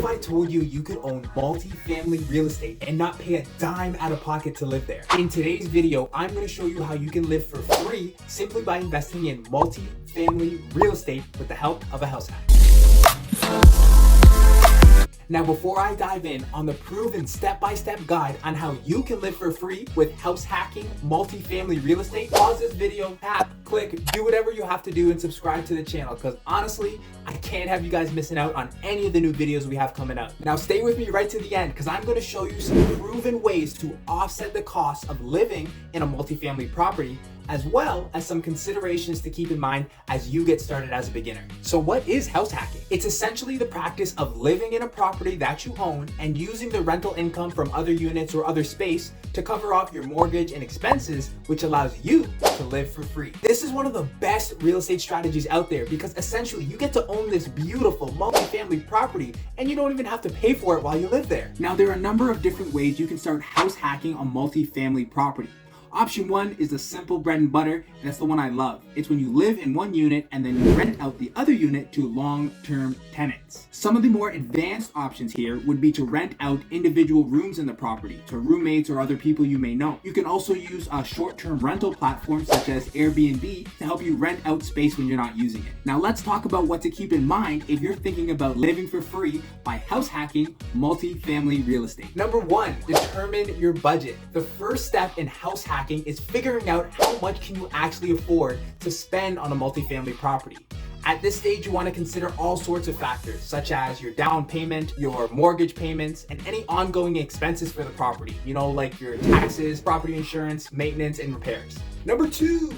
if I told you you could own multifamily real estate and not pay a dime out of pocket to live there? In today's video, I'm going to show you how you can live for free simply by investing in multifamily real estate with the help of a house hack. Now, before I dive in on the proven step-by-step guide on how you can live for free with house hacking multifamily real estate, pause this video, tap, click, do whatever you have to do and subscribe to the channel, because honestly, I can't have you guys missing out on any of the new videos we have coming out. Now stay with me right to the end, because I'm going to show you some proven ways to offset the cost of living in a multifamily property, as well as some considerations to keep in mind as you get started as a beginner. So what is house hacking? It's essentially the practice of living in a property that you own and using the rental income from other units or other space to cover off your mortgage and expenses, which allows you to live for free. This is one of the best real estate strategies out there, because essentially you get to own this beautiful multifamily property and you don't even have to pay for it while you live there. Now, there are a number of different ways you can start house hacking a multifamily property. Option one is the simple bread and butter, and that's the one I love. It's when you live in one unit and then you rent out the other unit to long-term tenants. Some of the more advanced options here would be to rent out individual rooms in the property to roommates or other people you may know. You can also use a short-term rental platform such as Airbnb to help you rent out space when you're not using it. Now let's talk about what to keep in mind if you're thinking about living for free by house hacking multifamily real estate. Number one, determine your budget. The first step in house hacking is figuring out how much can you actually afford to spend on a multifamily property. At this stage, you want to consider all sorts of factors, such as your down payment, your mortgage payments, and any ongoing expenses for the property, like your taxes, property insurance, maintenance, and repairs. Number two,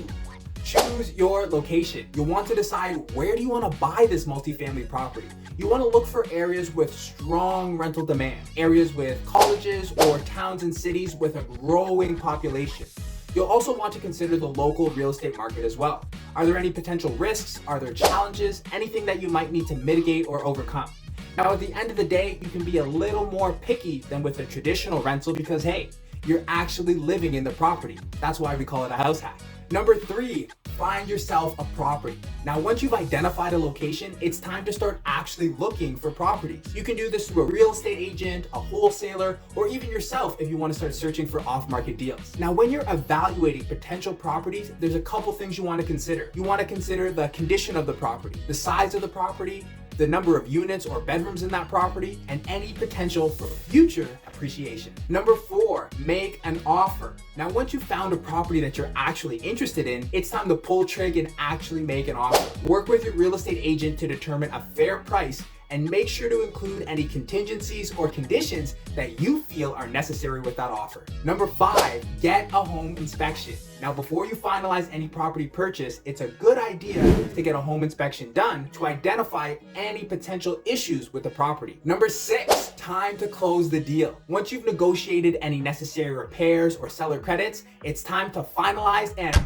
choose your location. You'll want to decide, where do you want to buy this multifamily property? You want to look for areas with strong rental demand, areas with colleges or towns and cities with a growing population. You'll also want to consider the local real estate market as well. Are there any potential risks? Are there challenges? Anything that you might need to mitigate or overcome? Now, at the end of the day, you can be a little more picky than with a traditional rental because, hey, you're actually living in the property. That's why we call it a house hack. Number three, find yourself a property. Now, once you've identified a location, it's time to start actually looking for properties. You can do this through a real estate agent, a wholesaler, or even yourself if you want to start searching for off-market deals. Now, when you're evaluating potential properties, there's a couple things you want to consider. You want to consider the condition of the property, the size of the property, the number of units or bedrooms in that property, and any potential for future appreciation. Number four, make an offer. Now, once you've found a property that you're actually interested in, it's time to pull trigger and actually make an offer. Work with your real estate agent to determine a fair price and make sure to include any contingencies or conditions that you feel are necessary with that offer. Number five, get a home inspection. Now, before you finalize any property purchase, it's a good idea to get a home inspection done to identify any potential issues with the property. Number six, time to close the deal. Once you've negotiated any necessary repairs or seller credits, it's time to finalize and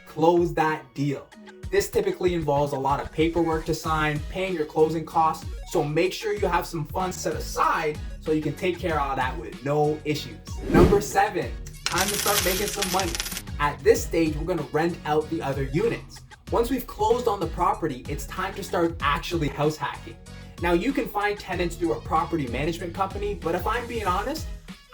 close that deal. This typically involves a lot of paperwork to sign, paying your closing costs, so make sure you have some funds set aside so you can take care of all that with no issues. Number seven, time to start making some money. At this stage, we're going to rent out the other units. Once we've closed on the property, it's time to start actually house hacking. Now, you can find tenants through a property management company, but if I'm being honest,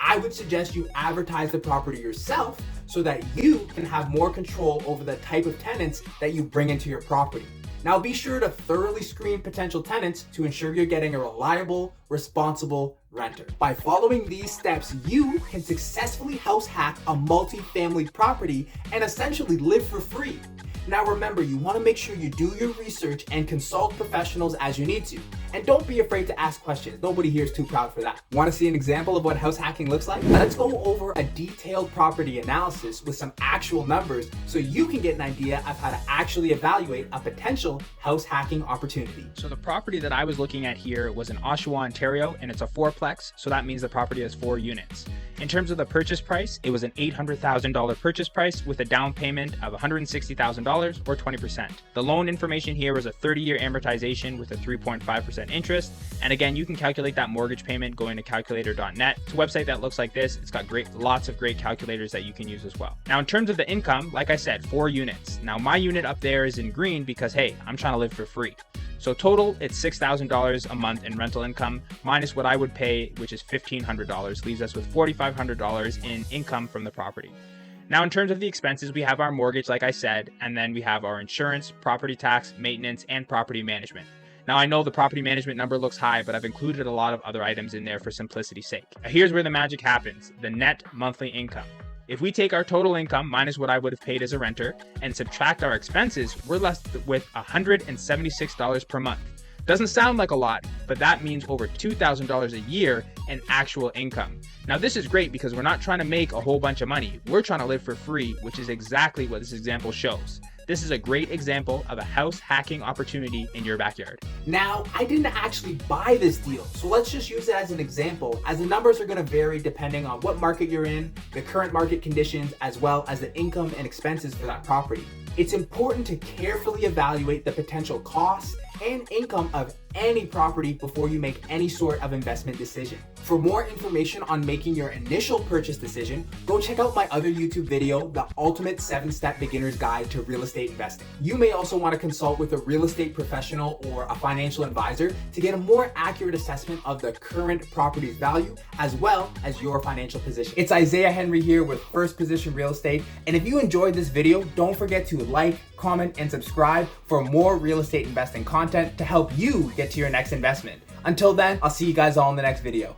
I would suggest you advertise the property yourself so that you can have more control over the type of tenants that you bring into your property. Now, be sure to thoroughly screen potential tenants to ensure you're getting a reliable, responsible renter. By following these steps, you can successfully house hack a multifamily property and essentially live for free. Now remember, you want to make sure you do your research and consult professionals as you need to. And don't be afraid to ask questions. Nobody here is too proud for that. Want to see an example of what house hacking looks like? Let's go over a detailed property analysis with some actual numbers so you can get an idea of how to actually evaluate a potential house hacking opportunity. So the property that I was looking at here was in Oshawa, Ontario, and it's a fourplex, so that means the property has 4 units. In terms of the purchase price, it was an $800,000 purchase price with a down payment of $160,000 or 20%. The loan information here was a 30-year amortization with a 3.5% interest. And again, you can calculate that mortgage payment going to calculator.net. It's a website that looks like this. It's got lots of great calculators that you can use as well. Now, in terms of the income, like I said, 4 units. Now, my unit up there is in green because, hey, I'm trying to live for free. So total, it's $6,000 a month in rental income, minus what I would pay, which is $1,500, leaves us with $4,500 in income from the property. Now, in terms of the expenses, we have our mortgage, like I said, and then we have our insurance, property tax, maintenance, and property management. Now, I know the property management number looks high, but I've included a lot of other items in there for simplicity's sake. Now, here's where the magic happens, the net monthly income. If we take our total income minus what I would have paid as a renter and subtract our expenses, we're left with $176 per month. Doesn't sound like a lot, but that means over $2,000 a year in actual income. Now, this is great because we're not trying to make a whole bunch of money. We're trying to live for free, which is exactly what this example shows. This is a great example of a house hacking opportunity in your backyard. Now, I didn't actually buy this deal, so let's just use it as an example, as the numbers are going to vary depending on what market you're in, the current market conditions, as well as the income and expenses for that property. It's important to carefully evaluate the potential costs and income of any property before you make any sort of investment decision. For more information on making your initial purchase decision, go check out my other YouTube video, The Ultimate 7-Step Beginner's Guide to Real Estate Investing. You may also want to consult with a real estate professional or a financial advisor to get a more accurate assessment of the current property's value as well as your financial position. It's Isaiah Henry here with First Position Real Estate, and if you enjoyed this video, don't forget to like, comment, and subscribe for more real estate investing content to help you get to your next investment. Until then, I'll see you guys all in the next video.